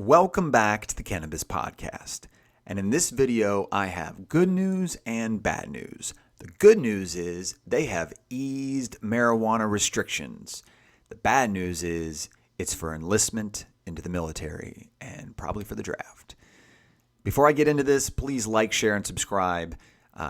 Welcome back to the Cannabis Podcast. And in this video, I have good news and bad news. The good news is they have eased marijuana restrictions. The bad news is it's for enlistment into the military and probably for the draft. Before I get into this, please like, share, and subscribe.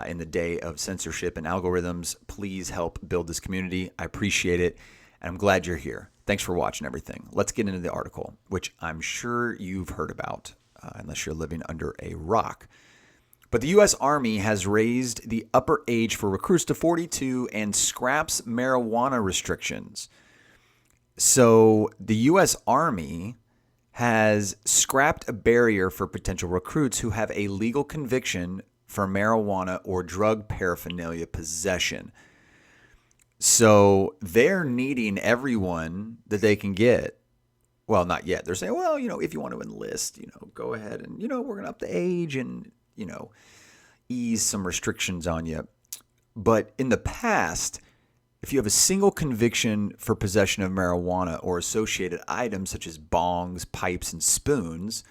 In the day of censorship and algorithms, please help build this community. I appreciate it, and I'm glad you're here. Thanks for watching everything. Let's get into the article, which I'm sure you've heard about, unless you're living under a rock. But the U.S. Army has raised the upper age for recruits to 42 and scraps marijuana restrictions. So the U.S. Army has scrapped a barrier for potential recruits who have a legal conviction for marijuana or drug paraphernalia possession. So they're needing everyone that they can get. Well, not yet. They're saying, well, if you want to enlist, go ahead and, we're going to up the age and, ease some restrictions on you. But in the past, if you have a single conviction for possession of marijuana or associated items such as bongs, pipes, and spoons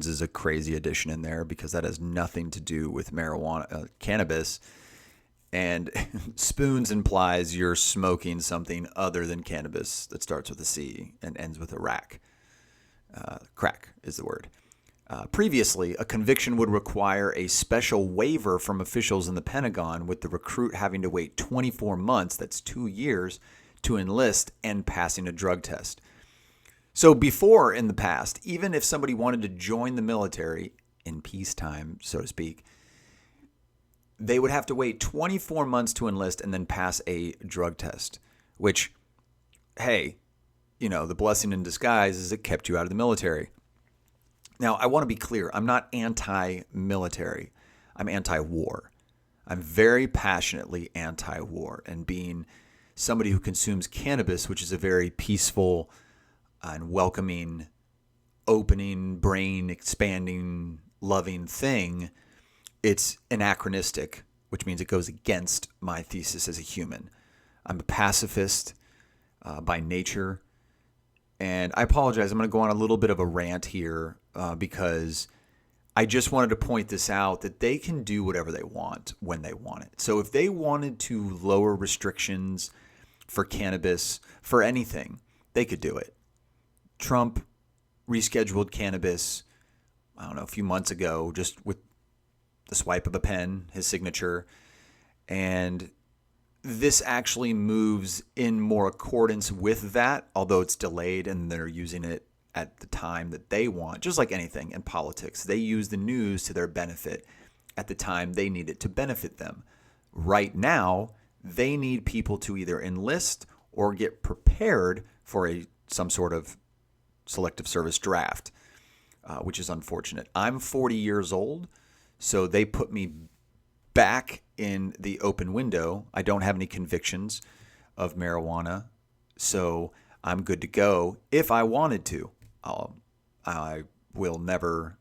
is a crazy addition in there because that has nothing to do with marijuana, cannabis. And spoons implies you're smoking something other than cannabis that starts with a C and ends with a rack. Crack is the word. Previously, a conviction would require a special waiver from officials in the Pentagon, with the recruit having to wait 24 months, that's 2 years, to enlist and passing a drug test. So before, in the past, even if somebody wanted to join the military in peacetime, so to speak, they would have to wait 24 months to enlist and then pass a drug test, which, hey, the blessing in disguise is it kept you out of the military. Now, I want to be clear. I'm not anti-military. I'm anti-war. I'm very passionately anti-war. And being somebody who consumes cannabis, which is a very peaceful and welcoming, opening, brain expanding, loving thing, it's anachronistic, which means it goes against my thesis as a human. I'm a pacifist by nature. And I apologize. I'm going to go on a little bit of a rant here because I just wanted to point this out, that they can do whatever they want when they want it. So if they wanted to lower restrictions for cannabis, for anything, they could do it. Trump rescheduled cannabis, a few months ago, just with the swipe of a pen, his signature. And this actually moves in more accordance with that, although it's delayed and they're using it at the time that they want. Just like anything in politics, they use the news to their benefit at the time they need it to benefit them. Right now, they need people to either enlist or get prepared for some sort of selective service draft, which is unfortunate. I'm 40 years old, so they put me back in the open window. I don't have any convictions of marijuana, so I'm good to go if I wanted to. I will never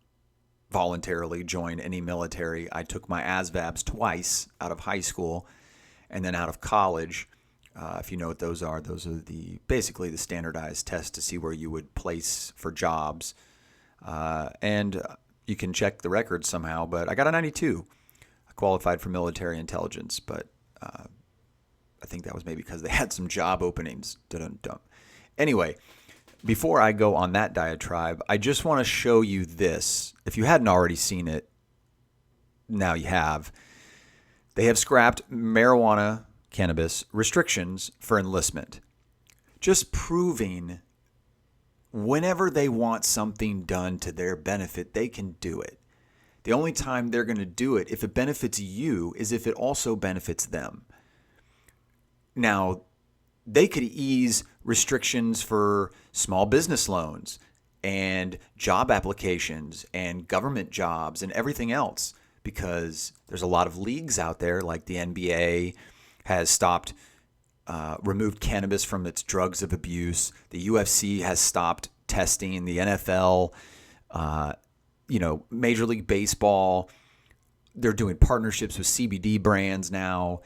voluntarily join any military. I took my ASVABs twice out of high school and then out of college. If you know what those are basically the standardized tests to see where you would place for jobs. And you can check the records somehow, but I got a 92. I qualified for military intelligence, but I think that was maybe because they had some job openings. Dun-dun-dun. Anyway, before I go on that diatribe, I just want to show you this. If you hadn't already seen it, now you have. They have scrapped marijuana, cannabis restrictions for enlistment. Just proving whenever they want something done to their benefit, they can do it. The only time they're going to do it, if it benefits you, is if it also benefits them. Now, they could ease restrictions for small business loans and job applications and government jobs and everything else, because there's a lot of leagues out there, like the NBA has removed cannabis from its drugs of abuse. The UFC has stopped testing. The NFL, Major League Baseball, they're doing partnerships with CBD brands now.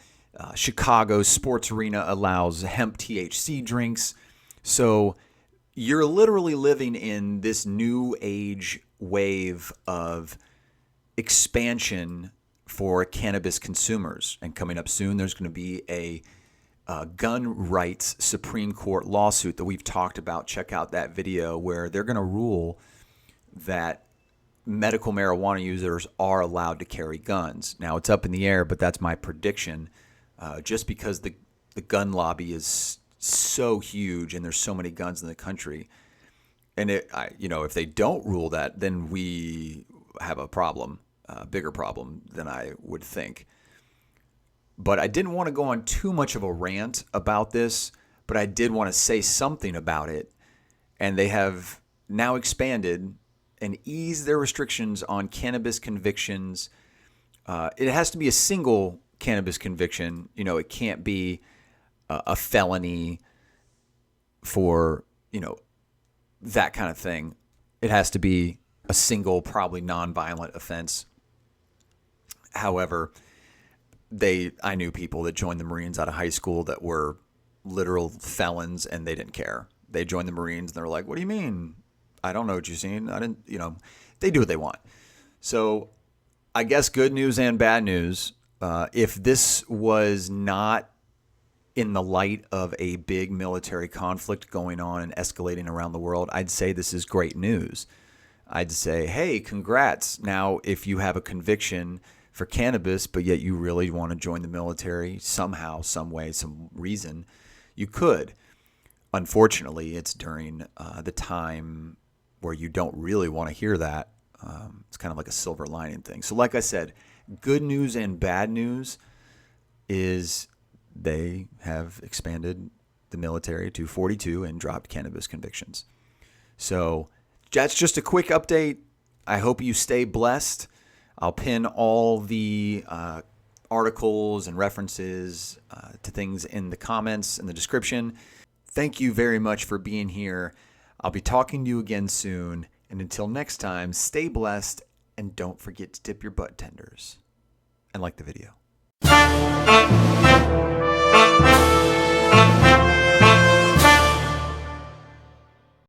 Chicago's sports arena allows hemp THC drinks. So you're literally living in this new age wave of expansion for cannabis consumers. And coming up soon, there's going to be a gun rights Supreme Court lawsuit that we've talked about. Check out that video where they're going to rule that medical marijuana users are allowed to carry guns. Now, it's up in the air, but that's my prediction, just because the gun lobby is so huge and there's so many guns in the country. And if they don't rule that, then we have a problem, a bigger problem than I would think. But I didn't want to go on too much of a rant about this, but I did want to say something about it. And they have now expanded and eased their restrictions on cannabis convictions. It has to be a single cannabis conviction. It can't be a felony for, that kind of thing. It has to be a single, probably nonviolent offense. However, I knew people that joined the Marines out of high school that were literal felons, and they didn't care. They joined the Marines and they're like, "What do you mean? I don't know what you've seen. I didn't." They do what they want. So I guess good news and bad news. If this was not in the light of a big military conflict going on and escalating around the world, I'd say this is great news. I'd say, hey, congrats. Now, if you have a conviction for cannabis, but yet you really want to join the military somehow, some way, some reason, you could. Unfortunately, it's during the time where you don't really want to hear that. It's kind of like a silver lining thing. So like I said, good news and bad news is they have expanded the military to 42 and dropped cannabis convictions. So that's just a quick update. I hope you stay blessed. I'll pin all the articles and references to things in the comments in the description. Thank you very much for being here. I'll be talking to you again soon. And until next time, stay blessed and don't forget to tip your bud tenders. And like the video.